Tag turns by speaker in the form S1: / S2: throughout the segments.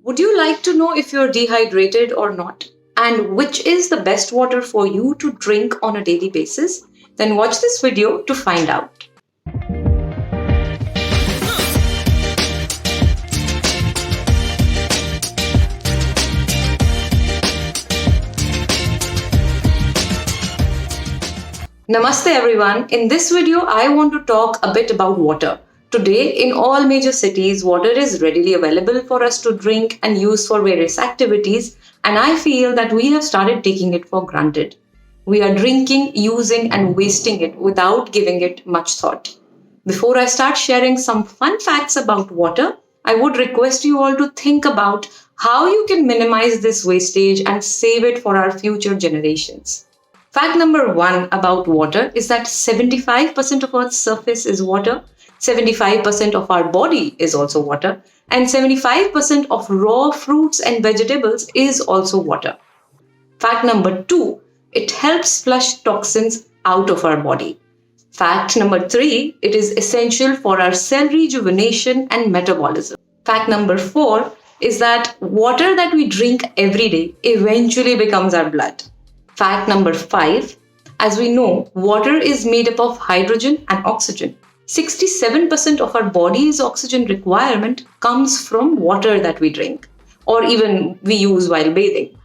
S1: Would you like to know if you're dehydrated or not? And which is the best water for you to drink on a daily basis? Then watch this video to find out. Namaste everyone. In this video, I want to talk a bit about water. Today, in all major cities, water is readily available for us to drink and use for various activities, and I feel that we have started taking it for granted. We are drinking, using, and wasting it without giving it much thought. Before I start sharing some fun facts about water, I would request you all to think about how you can minimize this wastage and save it for our future generations. Fact number 1 about water is that 75% of Earth's surface is water, 75% of our body is also water, and 75% of raw fruits and vegetables is also water. Fact number 2, it helps flush toxins out of our body. Fact number 3, it is essential for our cell rejuvenation and metabolism. Fact number 4 is that water that we drink every day eventually becomes our blood. Fact number 5, as we know, water is made up of hydrogen and oxygen. 67% of our body's oxygen requirement comes from water that we drink, or even we use while bathing.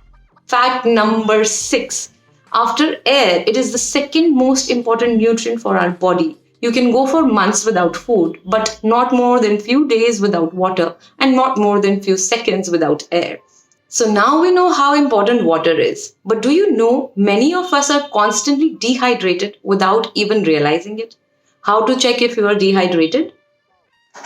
S1: Fact number 6, after air, it is the second most important nutrient for our body. You can go for months without food, but not more than few days without water, and not more than few seconds without air. So now we know how important water is. But do you know many of us are constantly dehydrated without even realizing it? How to check if you are dehydrated?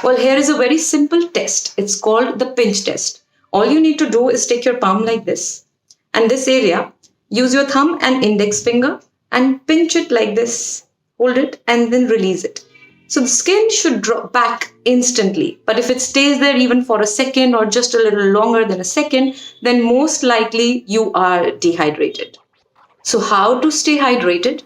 S1: Well, here is a very simple test. It's called the pinch test. All you need to do is take your palm like this. And this area, use your thumb and index finger and pinch it like this. Hold it and then release it. So the skin should drop back instantly, but if it stays there even for a second or just a little longer than a second, then most likely you are dehydrated. So how to stay hydrated?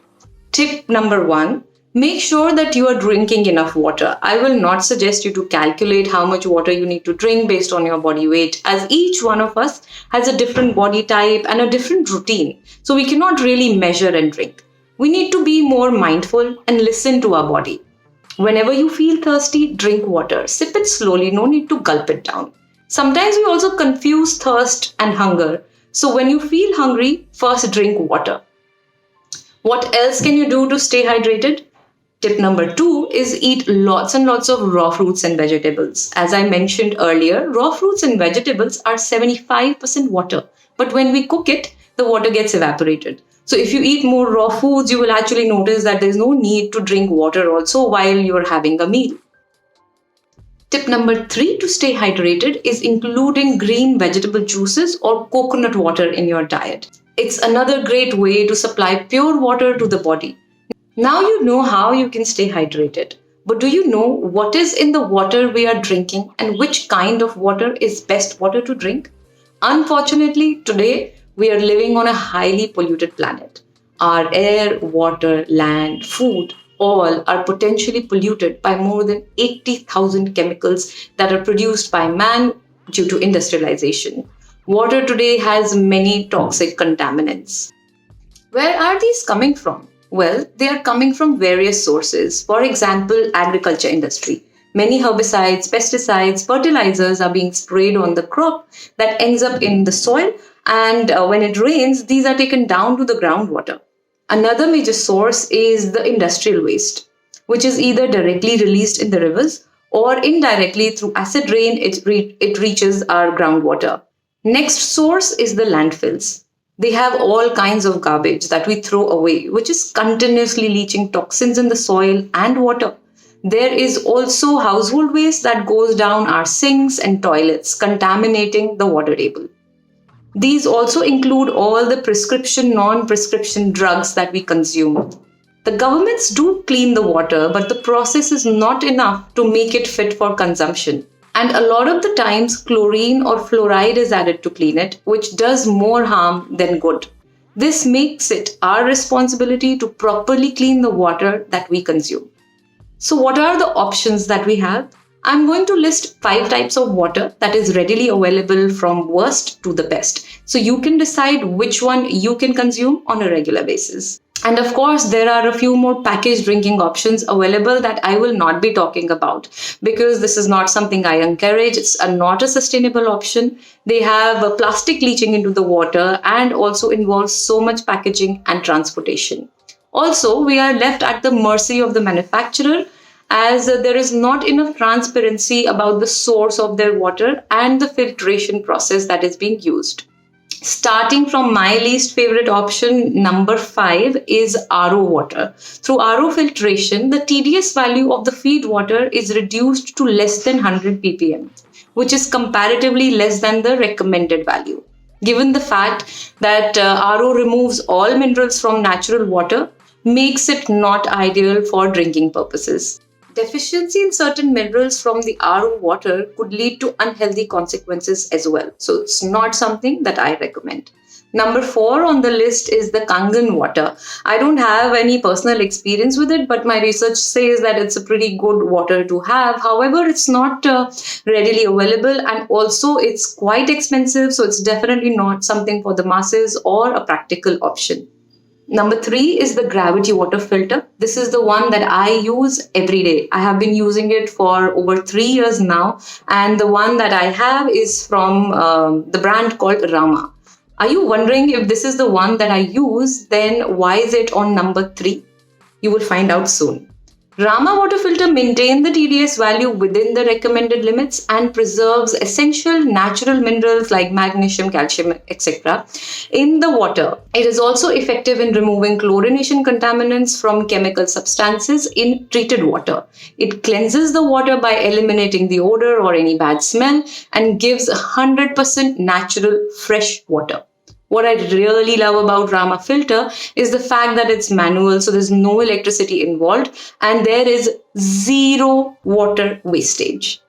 S1: Tip number 1, make sure that you are drinking enough water. I will not suggest you to calculate how much water you need to drink based on your body weight, as each one of us has a different body type and a different routine. So we cannot really measure and drink. We need to be more mindful and listen to our body. Whenever you feel thirsty, drink water. Sip it slowly, no need to gulp it down. Sometimes we also confuse thirst and hunger. So when you feel hungry, first drink water. What else can you do to stay hydrated? Tip number 2 is eat lots and lots of raw fruits and vegetables. As I mentioned earlier, raw fruits and vegetables are 75% water. But when we cook it, the water gets evaporated. So if you eat more raw foods, you will actually notice that there's no need to drink water also while you're having a meal. Tip number 3 to stay hydrated is including green vegetable juices or coconut water in your diet. It's another great way to supply pure water to the body. Now you know how you can stay hydrated. But do you know what is in the water we are drinking and which kind of water is best water to drink? Unfortunately, today, we are living on a highly polluted planet. Our air, water, land, food, all are potentially polluted by more than 80,000 chemicals that are produced by man due to industrialization. Water today has many toxic contaminants. Where are these coming from? Well, they are coming from various sources. For example, agriculture industry. Many herbicides, pesticides, fertilizers are being sprayed on the crop that ends up in the soil. And when it rains, these are taken down to the groundwater. Another major source is the industrial waste, which is either directly released in the rivers or indirectly through acid rain, it reaches our groundwater. Next source is the landfills. They have all kinds of garbage that we throw away, which is continuously leaching toxins in the soil and water. There is also household waste that goes down our sinks and toilets, contaminating the water table. These also include all the prescription, non-prescription drugs that we consume. The governments do clean the water, but the process is not enough to make it fit for consumption. And a lot of the times, chlorine or fluoride is added to clean it, which does more harm than good. This makes it our responsibility to properly clean the water that we consume. So what are the options that we have? I'm going to list 5 types of water that is readily available from worst to the best. So you can decide which one you can consume on a regular basis. And of course, there are a few more packaged drinking options available that I will not be talking about because this is not something I encourage. It's not a sustainable option. They have plastic leaching into the water and also involves so much packaging and transportation. Also, we are left at the mercy of the manufacturer as there is not enough transparency about the source of their water and the filtration process that is being used. Starting from my least favorite option, number 5 is RO water. Through RO filtration, the TDS value of the feed water is reduced to less than 100 ppm, which is comparatively less than the recommended value. Given the fact that RO removes all minerals from natural water, makes it not ideal for drinking purposes. Deficiency in certain minerals from the RO water could lead to unhealthy consequences as well. So it's not something that I recommend. Number 4 on the list is the Kangen water. I don't have any personal experience with it, but my research says that it's a pretty good water to have. However, it's not readily available and also it's quite expensive. So it's definitely not something for the masses or a practical option. Number 3 is the gravity water filter. This is the one that I use every day. I have been using it for over 3 years now. And the one that I have is from the brand called Rama. Are you wondering if this is the one that I use? Then why is it on number 3? You will find out soon. Rama water filter maintains the TDS value within the recommended limits and preserves essential natural minerals like magnesium, calcium, etc. in the water. It is also effective in removing chlorination contaminants from chemical substances in treated water. It cleanses the water by eliminating the odor or any bad smell and gives 100% natural fresh water. What I really love about Rama filter is the fact that it's manual, so there's no electricity involved and there is zero water wastage.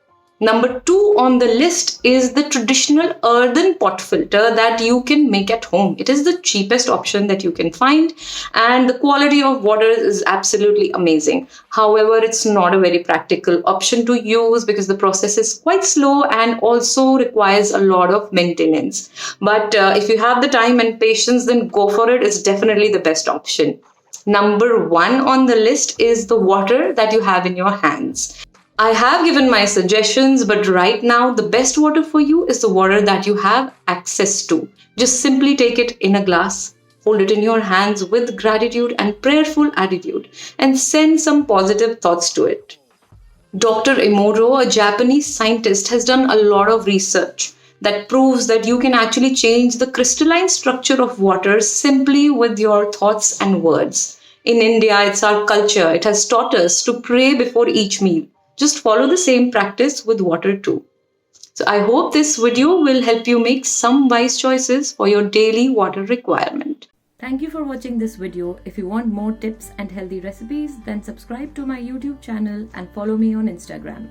S1: Number 2 on the list is the traditional earthen pot filter that you can make at home. It is the cheapest option that you can find and the quality of water is absolutely amazing. However, it's not a very practical option to use because the process is quite slow and also requires a lot of maintenance. But if you have the time and patience, then go for it. It's definitely the best option. Number 1 on the list is the water that you have in your hands. I have given my suggestions, but right now the best water for you is the water that you have access to. Just simply take it in a glass, hold it in your hands with gratitude and prayerful attitude, and send some positive thoughts to it. Dr. Ēmuro, a Japanese scientist, has done a lot of research that proves that you can actually change the crystalline structure of water simply with your thoughts and words. In India, it's our culture. It has taught us to pray before each meal. Just follow the same practice with water too. So I hope this video will help you make some wise choices for your daily water requirement. Thank you for watching this video. If you want more tips and healthy recipes, then subscribe to my YouTube channel and follow me on Instagram.